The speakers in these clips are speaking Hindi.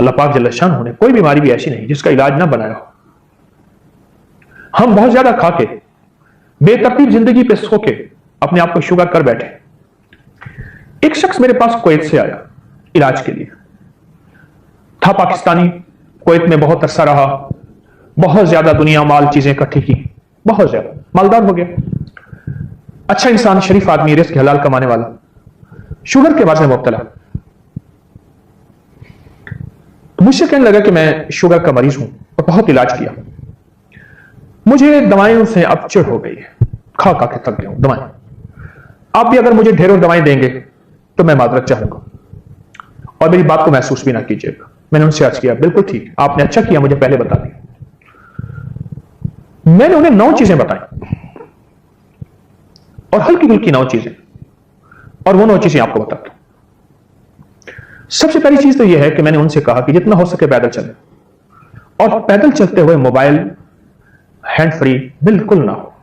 अल्लाह पाक जल्ल शान ने कोई बीमारी भी ऐसी नहीं जिसका इलाज ना बनाया हो। हम बहुत ज्यादा खा के, बेतरतीब जिंदगी पे सो के अपने आप को शुगर कर बैठे। एक शख्स मेरे पास कुवैत से आया इलाज के लिए, था पाकिस्तानी, कुवैत में बहुत अरसा रहा, बहुत ज्यादा दुनिया माल चीजें इकट्ठी की, बहुत ज्यादा मालदार हो गया, अच्छा इंसान, शरीफ आदमी, रिस्क हलाल कमाने वाला, शुगर के बाद में मुब्तला। मुझसे कहने लगा कि मैं शुगर का मरीज हूं और बहुत इलाज किया, मुझे दवाइयों से अब चिढ़ हो गई है, खा खा के थक गया हूं दवाएं। आप भी अगर मुझे ढेरों दवाएं देंगे तो मैं माजरत चाहूंगा और मेरी बात को महसूस भी ना कीजिएगा। मैंने उनसे अर्ज किया, बिल्कुल ठीक, आपने अच्छा किया मुझे पहले बता दिया। मैंने उन्हें 9 चीजें बताई और हल्की फुल्की 9 चीजें, और वो 9 चीजें आपको बताता हूं। सबसे पहली चीज तो यह है कि मैंने उनसे कहा कि जितना हो सके पैदल चलें, और पैदल चलते हुए मोबाइल हैंड फ्री बिल्कुल ना हो,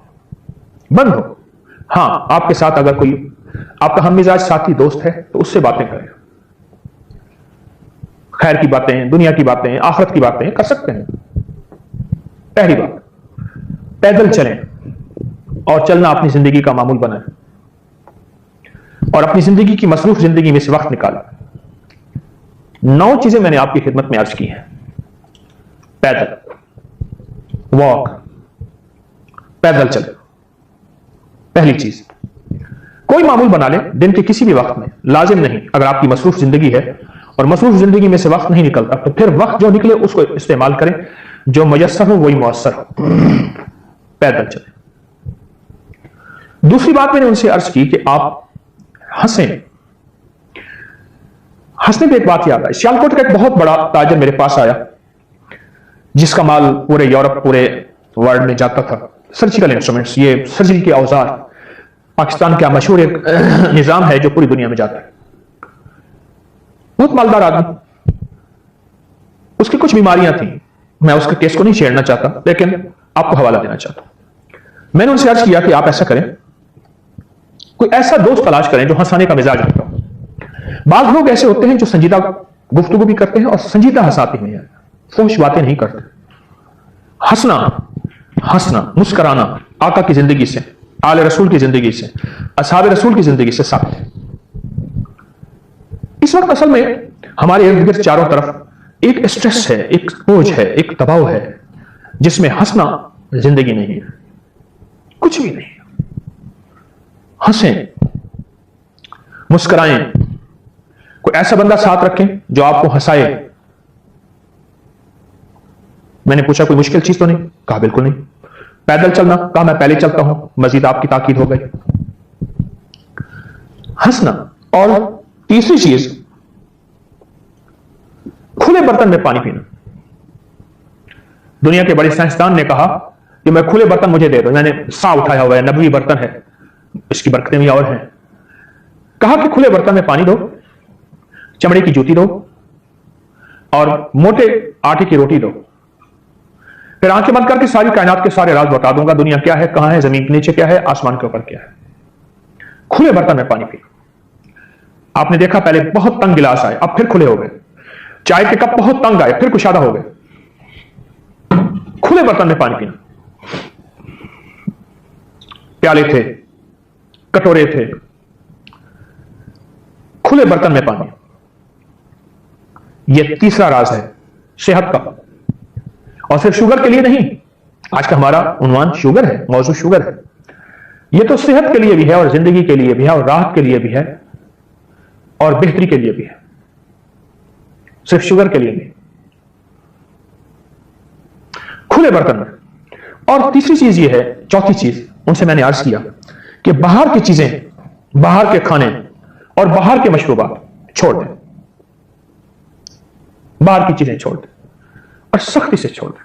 बंद हो। हां, आपके साथ अगर कोई आपका हममिजाज साथी दोस्त है तो उससे बातें करें, खैर की बातें, दुनिया की बातें, आखिरत की बातें कर सकते हैं। पहली बात, पैदल चलें और चलना अपनी जिंदगी का मामूल बनाएं और अपनी जिंदगी की मसरूफ जिंदगी में से वक्त निकालें। 9 चीजें मैंने आपकी खिदमत में अर्ज की हैं। पैदल वॉक, पैदल चले, पहली चीज। कोई मामूल बना ले दिन के किसी भी वक्त में, लाजिम नहीं, अगर आपकी मसरूफ जिंदगी है और मसरूफ जिंदगी में से वक्त नहीं निकलता तो फिर वक्त जो निकले उसको इस्तेमाल करें, जो मुयस्सर हो वही मुअस्सर हो। पैदल चले। दूसरी बात मैंने उनसे अर्ज की कि आप हंसें। हंसने पे एक बात याद आई, सियालकोट का एक बहुत बड़ा ताजर मेरे पास आया जिसका माल पूरे यूरोप, पूरे वर्ल्ड में जाता था। सर्जिकल इंस्ट्रूमेंट्स, ये सर्जरी के औजार, पाकिस्तान का मशहूर एक निजाम है जो पूरी दुनिया में जाता है। बहुत मालदार आदमी, उसकी कुछ बीमारियां थी, मैं उसके केस को नहीं छेड़ना चाहता लेकिन आपको हवाला देना चाहता हूं। मैंने उनसे अर्ज किया कि आप ऐसा करें, कोई ऐसा दोस्त तलाश करें जो हंसाने का मिजाज रखता हो। बाज लोग ऐसे होते हैं जो संजीदा गुफ्तगू भी करते हैं और संजीदा हंसाते हैं, फोश बातें नहीं करते। हंसना, मुस्कराना आका की जिंदगी से, आले रसूल की जिंदगी से, असहाब रसूल की जिंदगी से साबित है। इस वक्त असल में हमारे इर्द गिर्द चारों तरफ एक स्ट्रेस है, एक बोझ है, एक दबाव है जिसमें हंसना जिंदगी नहीं है, कुछ भी नहीं। हंसें, मुस्कराएं, कोई ऐसा बंदा साथ रखें जो आपको हंसाए। मैंने पूछा कोई मुश्किल चीज तो नहीं? कहा बिल्कुल नहीं। पैदल चलना? कहा मैं पहले चलता हूं, मजीद आपकी ताकीद हो गई। हंसना। और तीसरी चीज, खुले बर्तन में पानी पीना। दुनिया के बड़े साइंसदान ने कहा कि मैं खुले बर्तन मुझे दे दो, मैंने सा उठाया हुआ है, नबवी बर्तन है, इसकी बरकतें भी और हैं। कहा कि खुले बर्तन में पानी दो, चमड़े की जूती दो और मोटे आटे की रोटी दो, फिर आंखें बंद करके सारी कायनात के सारे राज बता दूंगा, दुनिया क्या है, कहां है, जमीन के नीचे क्या है, आसमान के ऊपर क्या है। खुले बर्तन में पानी पी। आपने देखा पहले बहुत तंग गिलास आए, अब फिर खुले हो गए। चाय के कप बहुत तंग आए, फिर कुशादा हो गए। खुले बर्तन में पानी पीना। प्याले थे, कटोरे थे, खुले बर्तन में पानी। यह तीसरा राज है सेहत का। और सिर्फ शुगर के लिए नहीं, आज का हमारा उन्वान शुगर है, मौजूद शुगर है। यह तो सेहत के लिए भी है और जिंदगी के लिए भी है और राहत के लिए भी है और बेहतरी के लिए भी है, सिर्फ शुगर के लिए नहीं। खुले बर्तन में। और तीसरी चीज यह है, चौथी चीज उनसे मैंने अर्ज किया कि बाहर की चीजें, बाहर के खाने और बाहर के मशरूबात छोड़ दें। बाहर की चीजें छोड़ दें और सख्ती से छोड़ दें।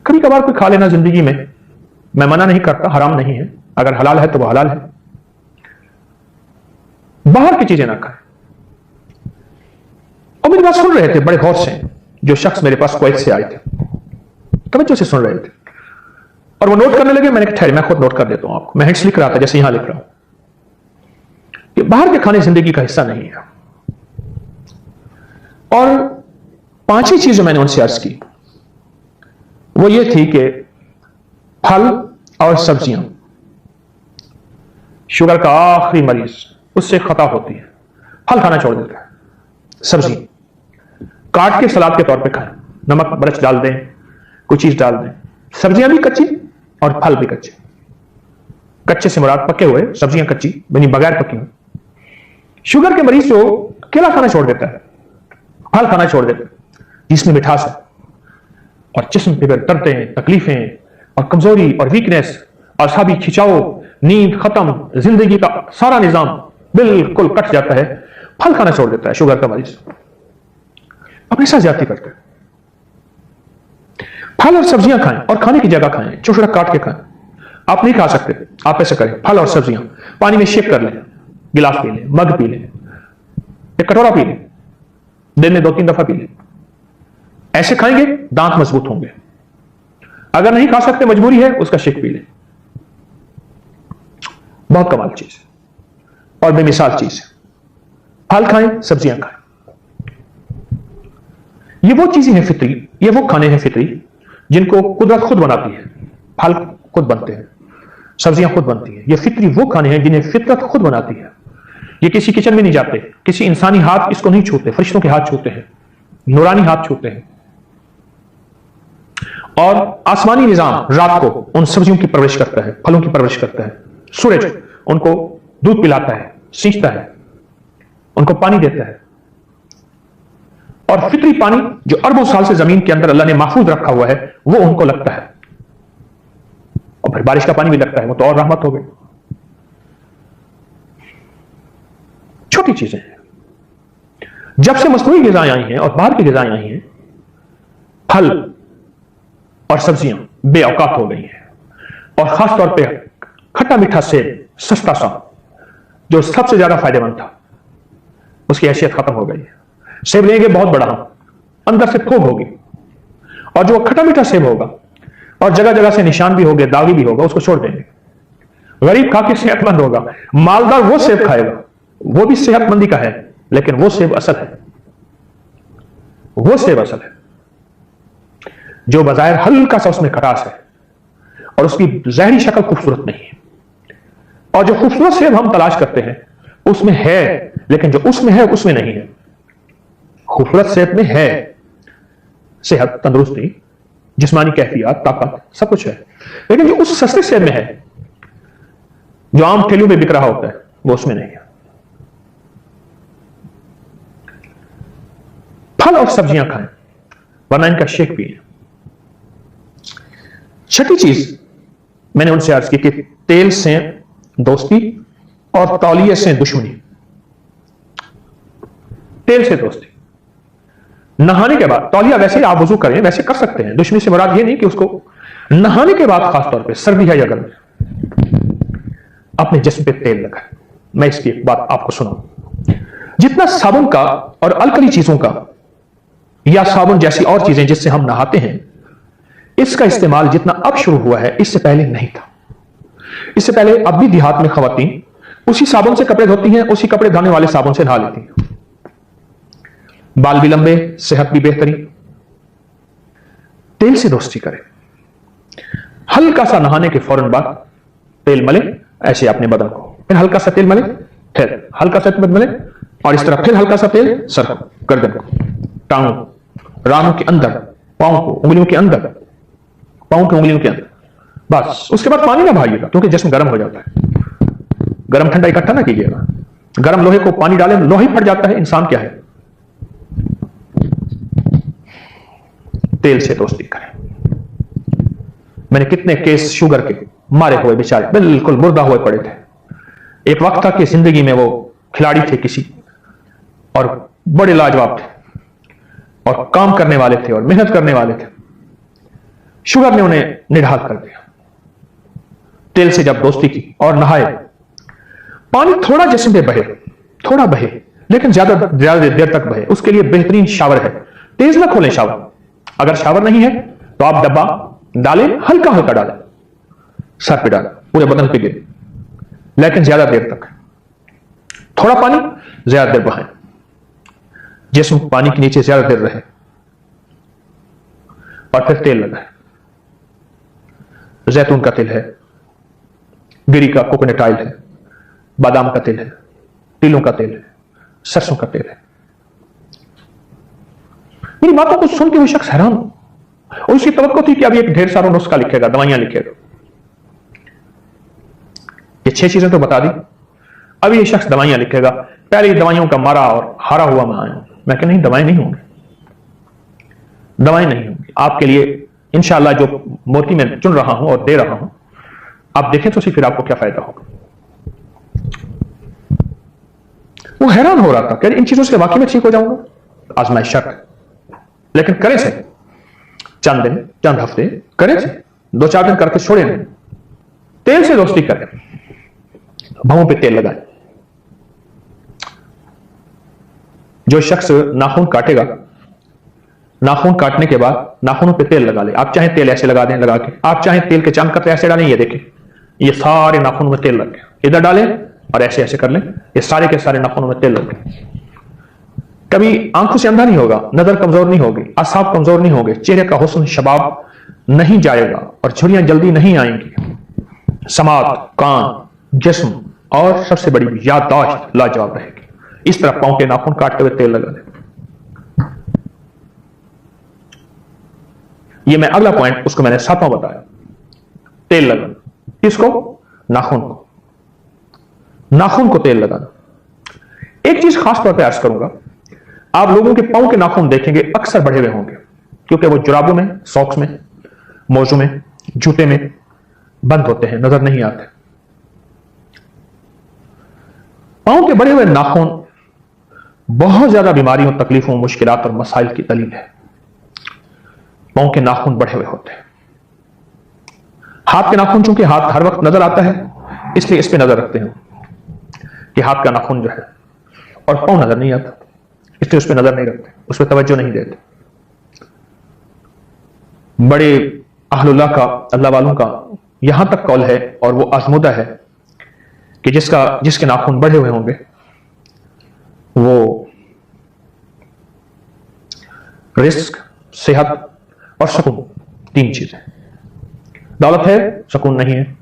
कभी कभार कोई खा लेना जिंदगी में, मैं मना नहीं करता, हराम नहीं है, अगर हलाल है तो वह हलाल है। बाहर की चीजें ना खाएं। और मेरी बात सुन रहे थे बड़े गौर से जो शख्स मेरे पास कुवैत से आए थे, तवज्जो से सुन रहे थे और वो नोट करने लगे। मैंने कहा ठहरे, मैं खुद नोट कर देता हूं आपको। मैं हिंट्स लिख रहा था जैसे यहां लिख रहा हूं कि बाहर के खाने जिंदगी का हिस्सा नहीं है। और 5 ही चीजें मैंने उनसे अर्ज की, वो ये थी कि फल और सब्जियां। शुगर का आखिरी मरीज, उससे खता होती है, फल खाना छोड़ देता है, सब्जी काट के सलाद के तौर पे खाएं, नमक मिर्च डाल दें, कुछ चीज डाल दें। सब्जियां भी कच्ची और फल भी कच्चे। कच्चे से मुराद पके हुए, सब्जियां कच्ची यानी बगैर पकी हुई। शुगर के मरीज जो केला खाना छोड़ देता है, फल खाना छोड़ देता है, जिसमें मिठास है, और जिस्म पे दर्दें, तकलीफें और कमजोरी और वीकनेस और साबी खिंचाव, नींद खत्म, जिंदगी का सारा निजाम बिल्कुल कट जाता है, फल खाना छोड़ देता है शुगर का मरीज। अपने साथ ज्यादती करते हैं। फल और सब्जियां खाएं और खाने की जगह खाएं, छोटा काट के खाएं। आप नहीं खा सकते, आप ऐसे करें, फल और सब्जियां पानी में शेक कर लें, गिलास पी लें, मग पी लें, एक कटोरा पी लें, दिन में 2-3 दफा पी लें। ऐसे खाएंगे दांत मजबूत होंगे। अगर नहीं खा सकते, मजबूरी है, उसका शेक पी लें। बहुत कमाल चीज और बेमिसाल चीज है। फल खाएं, सब्जियां खाएं। ये वो चीजें हैं फितरी, ये वो खाने हैं फितरी जिनको कुदरत खुद बनाती है। फल खुद बनते हैं, सब्जियां खुद बनती हैं। ये फितरी वो खाने हैं जिन्हें फितरत खुद बनाती है। ये किसी किचन में नहीं जाते, किसी इंसानी हाथ इसको नहीं छूते, फरिश्तों के हाथ छूते हैं, नूरानी हाथ छूते हैं। और आसमानी निजाम रात को उन सब्जियों की परवरिश करता है, फलों की परवरिश करता है। सूरज उनको दूध पिलाता है, सींचता है, उनको पानी देता है। और फितरी पानी जो अरबों साल से जमीन के अंदर अल्लाह ने महफूज रखा हुआ है, वो उनको लगता है। और फिर बारिश का पानी भी लगता है, वो तो और रहमत हो गई। छोटी चीजें हैं। जब से मसनूई ग़िज़ाएं आई हैं और बाहर की ग़िज़ाएं आई हैं, फल और सब्जियां बेऔकात हो गई हैं। और खासतौर पर खट्टा मीठा सेब, सस्ता सा, जो सबसे ज्यादा फायदेमंद था, उसकी हैसियत खत्म हो गई है। सेब लेंगे बहुत बड़ा, अंदर से थोक होगी, और जो खट्टा मीठा सेब होगा और जगह जगह से निशान भी होंगे, दागी भी होगा, उसको छोड़ देंगे। गरीब खा के सेहतमंद होगा, मालदार वो सेब खाएगा, वो भी सेहतमंदी का है, लेकिन वो सेब असल है, वो सेब असल है जो बजाय हल्का सा उसमें खटास है और उसकी जहरी शक्ल खूबसूरत नहीं है। और जो खूबसूरत सेब हम तलाश करते हैं उसमें है, लेकिन जो उसमें है उसमें नहीं है। खूबसूरत सेब में है सेहत, तंदुरुस्ती, जिस्मानी कैफियत, ताकत, सब कुछ है, लेकिन जो उस सस्ते सेब में है, जो आम ठेलियों में बिक रहा होता है, वो उसमें नहीं है। फल और सब्जियां खाएं, वरना इनका शेक पिए। छठी चीज मैंने उनसे अर्ज की कि तेल से दोस्ती और तौलिए से दुश्मनी। तेल से दोस्ती, नहाने के बाद, तौलिया वैसे आप वजू करें वैसे कर सकते हैं, दुश्मनी से मुराद ये नहीं कि उसको नहाने के बाद, खासतौर पे सर्दी है या गर्मी, अपने जिस्म पे तेल लगाएं। मैं इसकी एक बात आपको सुनाऊं। जितना साबुन का और अल्कली चीजों का या साबुन जैसी और चीजें जिससे हम नहाते हैं, इसका इस्तेमाल जितना अब शुरू हुआ है, इससे पहले नहीं था। इससे पहले अब भी देहात में खवातीन उसी साबुन से कपड़े धोती हैं, उसी कपड़े धोने वाले साबुन से नहा लेती हैं। बाल भी लंबे, सेहत भी बेहतरीन। तेल से दोस्ती करें। हल्का सा नहाने के फौरन बाद तेल मले ऐसे अपने बदन को, फिर हल्का सा तेल मले, फिर हल्का सा तेल मले, और इस तरह फिर हल्का सा तेल सर को, गर्दन को, टांगों, रानों के अंदर, पांव को, उंगलियों के अंदर, पांव की उंगलियों के अंदर। बस उसके बाद पानी ना भाइएगा, क्योंकि जिस्म गर्म हो जाता है। गर्म ठंडा इकट्ठा ना कीजिएगा। गर्म लोहे को पानी डालें, लोहा फट जाता है। इंसान क्या है? तेल से दोस्ती करें। मैंने कितने केस शुगर के मारे हुए बेचारे बिल्कुल मुर्दा हुए पड़े थे। एक वक्त था कि जिंदगी में वो खिलाड़ी थे किसी, और बड़े लाजवाब थे और काम करने वाले थे और मेहनत करने वाले थे। शुगर ने उन्हें निढाल कर दिया। तेल से जब दोस्ती की और नहाए, पानी थोड़ा जिस्म पे बहे, थोड़ा बहे, लेकिन ज्यादा देर तक बहे, उसके लिए बेहतरीन शावर है। तेज ना खोलें शावर। अगर शावर नहीं है तो आप डब्बा डालें, हल्का हल्का डालें, सर पे डालें, पूरे बदन पे गिरे, लेकिन ज्यादा देर तक। थोड़ा पानी ज्यादा देर बहाएं। जिस्म पानी के नीचे ज्यादा देर रहे, और फिर तेल लगाए। जैतून का तेल है, गिरी का कोकोनट ऑयल है, बादाम का तेल है, तिलों का तेल है, सरसों का तेल है। मेरी बातों को सुन के वो शख्स हैरान हो, और उसकी तवक्को थी कि अब एक ढेर सारा नुस्खा लिखेगा, दवाइयां लिखेगा। ये 6 चीजें तो बता दी, अब ये शख्स दवाइयां लिखेगा। पहले ये दवाइयों का मारा और हारा हुआ मैं आया। मैं कह नहीं, दवाएं नहीं होंगी, दवाएं नहीं होंगी आपके लिए। इंशाअल्लाह जो मोती मैं चुन रहा हूं और दे रहा हूं, आप देखें तो फिर आपको क्या फायदा होगा। वो हैरान हो रहा था कि इन चीजों से वाकई में ठीक हो जाऊंगा। आजमाइश शर्त, लेकिन करे से चंद दिन, चंद हफ्ते करे से, 2-4 दिन करके छोड़े नहीं। तेल से दोस्ती करें, भवों पे तेल लगाए। जो शख्स नाखून काटेगा, नाखून काटने के बाद नाखूनों पे तेल लगा ले। आप चाहे तेल ऐसे लगा दें, लगा के आप चाहे तेल के चमकते ऐसे डालें। ये देखें, ये सारे नाखूनों में तेल लग गया। इधर डालें और ऐसे ऐसे कर लें, ये सारे के सारे नाखूनों में तेल लग गए। कभी आंखों से अंधा नहीं होगा, नजर कमजोर नहीं होगी, आसाब कमजोर नहीं होंगे, चेहरे का हुस्न शबाब नहीं जाएगा और झुर्रियां जल्दी नहीं आएंगी। समात, कान, जिस्म और सबसे बड़ी याददाश्त लाजवाब रहेगी। इस तरह पांव के नाखून काटते हुए तेल लगा दें। ये मैं अगला पॉइंट, उसको मैंने 7वां बताया, तेल लगाना। किसको? नाखून को, नाखून को तेल लगाना। एक चीज खास तौर पे अर्ज करूंगा, आप लोगों के पांव के नाखून देखेंगे अक्सर बढ़े हुए होंगे, क्योंकि वो जुराबों में, सॉक्स में, मोजों में, जूते में बंद होते हैं, नजर नहीं आते। पांव के बढ़े हुए नाखून बहुत ज्यादा बीमारियों, तकलीफों, मुश्किलात और मसाइल की दलील है। पांव के नाखून बढ़े हुए होते हैं। हाथ के नाखून, चूंकि हाथ हर वक्त नजर आता है, इसलिए इस पे नजर रखते हैं कि हाथ का नाखून जो है, और पांव नजर नहीं आता, इसलिए उस पर नजर नहीं रखते, उस पर तवज्जो नहीं देते। बड़े अहलुल्लाह का, अल्लाह वालों का यहां तक कौल है, और वो आजमुदा है, कि जिसके नाखून बढ़े हुए होंगे वो रिस्क, सेहत और सुकून, 3 चीजें। दौलत है, सुकून नहीं है।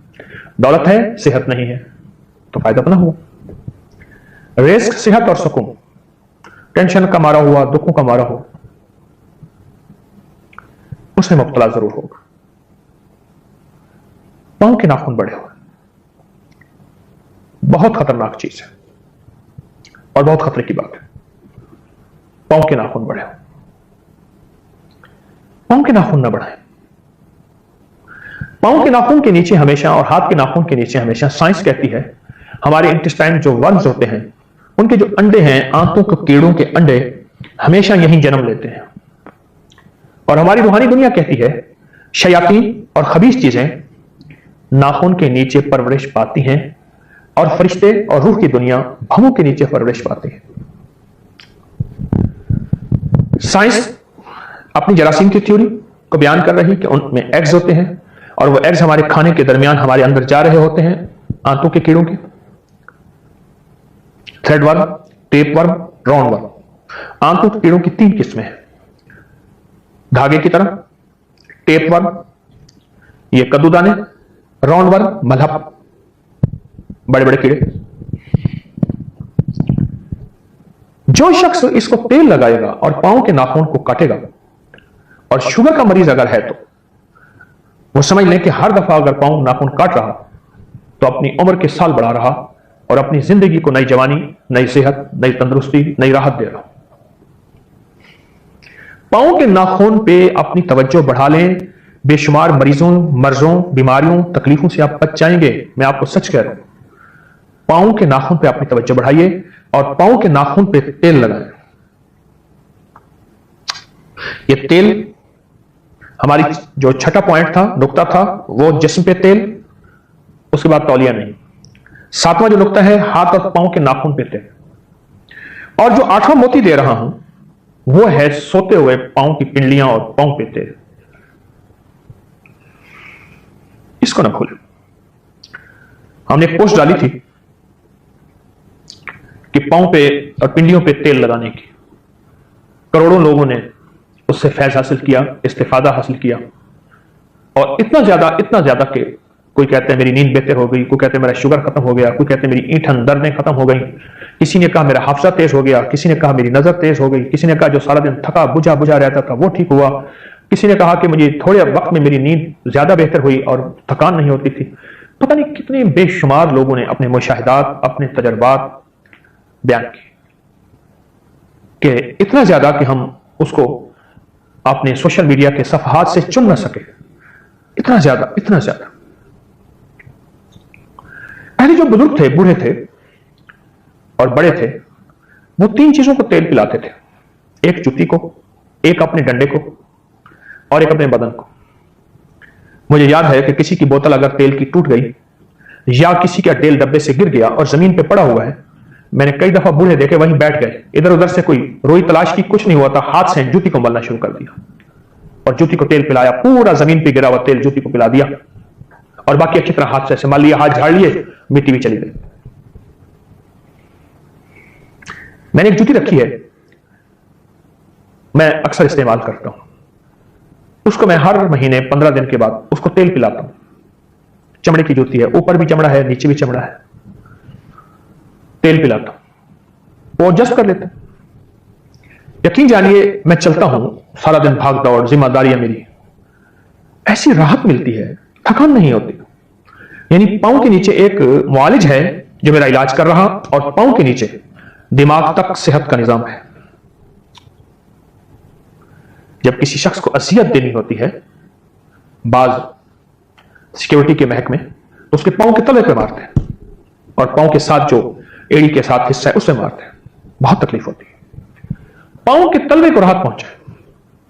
दौलत है, सेहत नहीं है, तो फायदा अपना हुआ। रिस्क, सेहत और सुकून, टेंशन का मारा हुआ, दुखों का मारा हुआ, उसमें मुब्तला जरूर होगा। पांव के नाखून बढ़े हुए बहुत खतरनाक चीज है और बहुत खतरे की बात है। पांव के नाखून बढ़े हुए, पांव के नाखून न बढ़ाएं। पांव के नाखून के नीचे हमेशा, और हाथ के नाखून के नीचे हमेशा, साइंस कहती है हमारे इंटेस्टाइन जो वर्म्स होते हैं, उनके जो अंडे हैं, आंतों के कीड़ों के अंडे हमेशा यहीं जन्म लेते हैं। और हमारी रूहानी दुनिया कहती है शयातीन और खबीस चीजें नाखून के नीचे परवरिश पाती हैं, और फरिश्ते और रूह की दुनिया भवों के नीचे परवरिश पाती है। साइंस अपनी जरासीम की थ्योरी को बयान कर रही कि उनमें एग्स होते हैं, और वो एग्स हमारे खाने के दरमियान हमारे अंदर जा रहे होते हैं, आंतों के कीड़ों के। Thread worm, tape worm, round worm. आंतों के कीड़ों की 3 किस्में हैं, धागे की तरह, टेप वर्म, ये कद्दूदाने, राउंड वर्म, मलहब, बड़े बड़े कीड़े। जो शख्स इसको तेल लगाएगा और पांव के नाखून को काटेगा, और शुगर का मरीज अगर है तो वो समझ लें कि हर दफा अगर पांव नाखून काट रहा तो अपनी उम्र के साल बढ़ा रहा, और अपनी जिंदगी को नई जवानी, नई सेहत, नई तंदुरुस्ती, नई राहत दे रहा। पांव के नाखून पे अपनी तवज्जो बढ़ा लें, बेशुमार मरीजों, मर्जों, बीमारियों, तकलीफों से आप बच जाएंगे। मैं आपको सच कह रहा हूं, पांव के नाखून पे अपनी तवज्जो बढ़ाइए और पांव के नाखून पे तेल लगाएं। ये तेल, हमारी जो छठा पॉइंट था, नुक्ता था, वो जिस्म पे तेल, उसके बाद तौलिया नहीं। 7वां जो नुक्ता है, हाथ और पांव के नाखून पे तेल। और जो 8वां मोती दे रहा हूं वो है सोते हुए पांव की पिंडलियां और पांव पे तेल। इसको ना भूलें। हमने एक पोस्ट डाली थी कि पांव पे और पिंडलियों पे तेल लगाने की। करोड़ों लोगों ने उससे फैज हासिल किया, इस्तिफादा हासिल किया। और इतना ज्यादा कि कोई कहते हैं मेरी नींद बेहतर हो गई, कोई कहते हैं मेरा शुगर खत्म हो गया, कोई कहते हैं मेरी ईंठन दर्दें खत्म हो गई, किसी ने कहा मेरा हाफजा तेज हो गया, किसी ने कहा मेरी नजर तेज हो गई, किसी ने कहा जो सारा दिन थका बुझा बुझा रहता था वो ठीक हुआ, किसी ने कहा कि मुझे थोड़े वक्त में मेरी नींद ज्यादा बेहतर हुई और थकान नहीं होती थी। पता नहीं कितने बेशुमार लोगों ने अपने मुशाहिदात, अपने तजर्बात बयान किए, कि इतना ज्यादा कि हम उसको अपने सोशल मीडिया के सफहात से चुन न सके। इतना ज्यादा पहले जो बुजुर्ग थे, बूढ़े थे और बड़े थे, वो 3 चीजों को तेल पिलाते थे। एक जुत्ती को, एक अपने डंडे को और एक अपने बदन को। मुझे याद है कि किसी की बोतल अगर तेल की टूट गई या किसी का तेल डब्बे से गिर गया और जमीन पे पड़ा हुआ है, मैंने कई दफा बूढ़े देखे वहीं बैठ गए, इधर उधर से कोई रोई तलाश की, कुछ नहीं हुआ था, हाथ से जूती को मलना शुरू कर दिया और जूती को तेल पिलाया, पूरा जमीन पे गिरा हुआ तेल जूती को पिला दिया और बाकी अच्छी तरह हाथ से ऐसे मल लिया, हाथ झाड़ लिए, मिट्टी भी चली गई। मैंने एक जूती रखी है, मैं अक्सर इस्तेमाल करता हूं, उसको मैं हर महीने 15 दिन के बाद उसको तेल पिलाता हूं। चमड़े की जूती है, ऊपर भी चमड़ा है, नीचे भी चमड़ा है, तेल पिलाता हूं, वो एडजस्ट कर लेते हैं। यकीन जानिए, मैं चलता हूं सारा दिन, भाग दौड़, जिम्मेदारियां मेरी, ऐसी राहत मिलती है, थकान नहीं होती। यानी पांव के नीचे एक मुआलिज है जो मेरा इलाज कर रहा, और पांव के नीचे दिमाग तक सेहत का निजाम है। जब किसी शख्स को असियत देनी होती है, बाज सिक्योरिटी के महकमे तो उसके पांव के तले पे मारते हैं और पांव के साथ जो एड़ी के साथ हिस्सा है उससे मारते हैं, बहुत तकलीफ होती है। पांव के तलवे को राहत पहुंचाए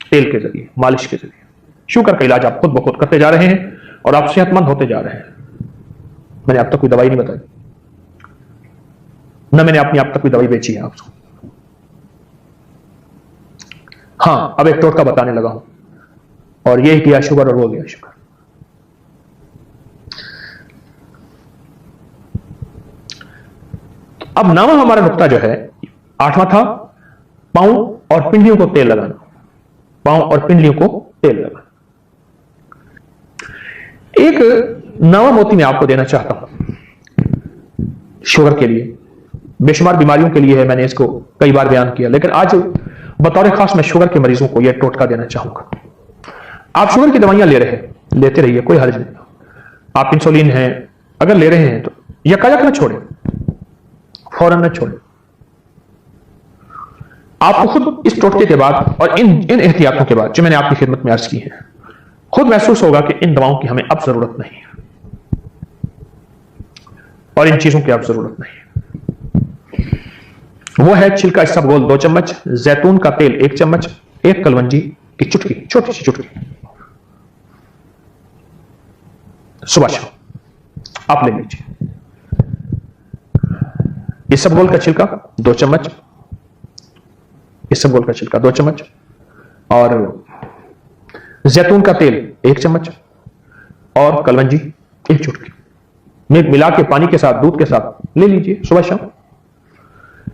तेल के जरिए, मालिश के जरिए। शुगर का इलाज आप खुद ब खुद करते जा रहे हैं और आप सेहतमंद होते जा रहे हैं। मैंने अब तक कोई दवाई नहीं बताई, न मैंने अपनी अब तक कोई दवाई बेची है आपको। हाँ, अब एक टोटका बताने लगा हूं, और ये किया शुगर और वो गया शुगर। अब 9वां हमारा नुक्ता जो है, 8वां था पांव और पिंडलियों को तेल लगाना, पांव और पिंडलियों को तेल लगाना। एक 9वां मोती मैं आपको देना चाहता हूं, शुगर के लिए, बेशुमार बीमारियों के लिए है, मैंने इसको कई बार बयान किया, लेकिन आज बतौर खास मैं शुगर के मरीजों को यह टोटका देना चाहूंगा। आप शुगर की दवाइयां लेते रहिए, कोई हर्ज नहीं। आप इंसुलिन है अगर ले रहे हैं तो यकायक न छोड़ें, फौरन न छोड़ें। आपको खुद इस टोटके के बाद और इन एहतियातों के बाद जो मैंने आपकी खिदमत में अर्ज की है, खुद महसूस होगा कि इन दवाओं की हमें अब जरूरत नहीं है और इन चीजों की अब जरूरत नहीं है। वो है छिलका इसबगोल 2 चम्मच, जैतून का तेल 1 चम्मच, एक कलवंजी की चुटकी, छोटी सी चुटकी, सुबह शाम आप ले लीजिए। इसबगोल का छिलका 2 चम्मच, इसबगोल का छिलका 2 चम्मच और जैतून का तेल 1 चम्मच और कलवंजी 1 चुटकी मिला के पानी के साथ, दूध के साथ ले लीजिए सुबह शाम।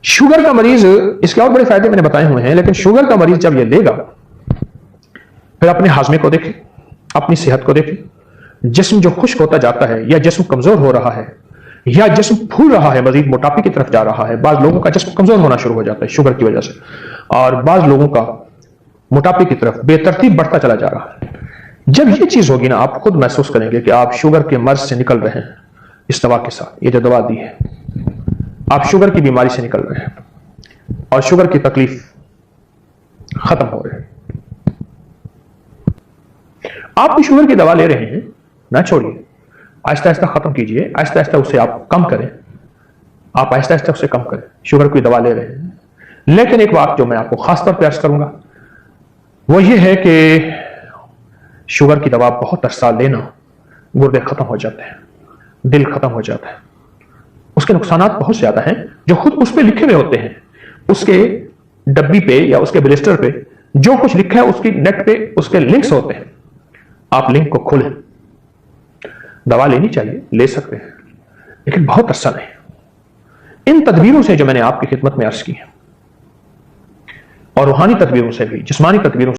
शुगर का मरीज, इसके और बड़े फायदे मैंने बताए हुए हैं, लेकिन शुगर का मरीज जब ये लेगा, फिर अपने हाजमे को देखे, अपनी सेहत को देखे, जिस्म जो खुश्क होता जाता है या जिस्म कमजोर हो रहा है या जिस्म फूल रहा है, मजीद मोटापे की तरफ जा रहा है। बाज लोगों का जिस्म कमजोर होना शुरू हो जाता है शुगर की वजह से, और बाज लोगों का मोटापे की तरफ बेतरतीब बढ़ता चला जा रहा है। जब ये चीज होगी ना, आप खुद महसूस करेंगे कि आप शुगर के मर्ज से निकल रहे हैं। इस दवा के साथ, ये जो दवा दी है, आप शुगर की बीमारी से निकल रहे हैं और शुगर की तकलीफ खत्म हो रही है। आप शुगर की दवा ले रहे हैं, ना छोड़िए, आहिस्ता आहिस्ता खत्म कीजिए, आहिस्ता आहिस्ता उसे आप कम करें, आप आहिस्ता आहिस्ता उसे कम करें। शुगर की दवा ले रहे हैं, लेकिन एक बात जो मैं आपको खासतौर पर अर्ज करूंगा वो ये है कि शुगर की दवा बहुत अरसा लेना, गुर्दे खत्म हो जाते हैं, दिल खत्म हो जाता है, उसके नुकसानात बहुत ज्यादा हैं जो खुद उस पे लिखे हुए होते हैं। उसके डब्बी पे या उसके ब्लिस्टर पे जो कुछ लिखा है, उसकी नेट पे उसके लिंक्स होते हैं। आप लिंक को खोलें, दवा लेनी चाहिए, ले सकते हैं, लेकिन बहुत अरसा नहीं। इन तदबीरों से जो मैंने आपकी खिदमत में अर्ज की है, और रूहानी तदबीरों से भी, जिस्मानी तदबीरों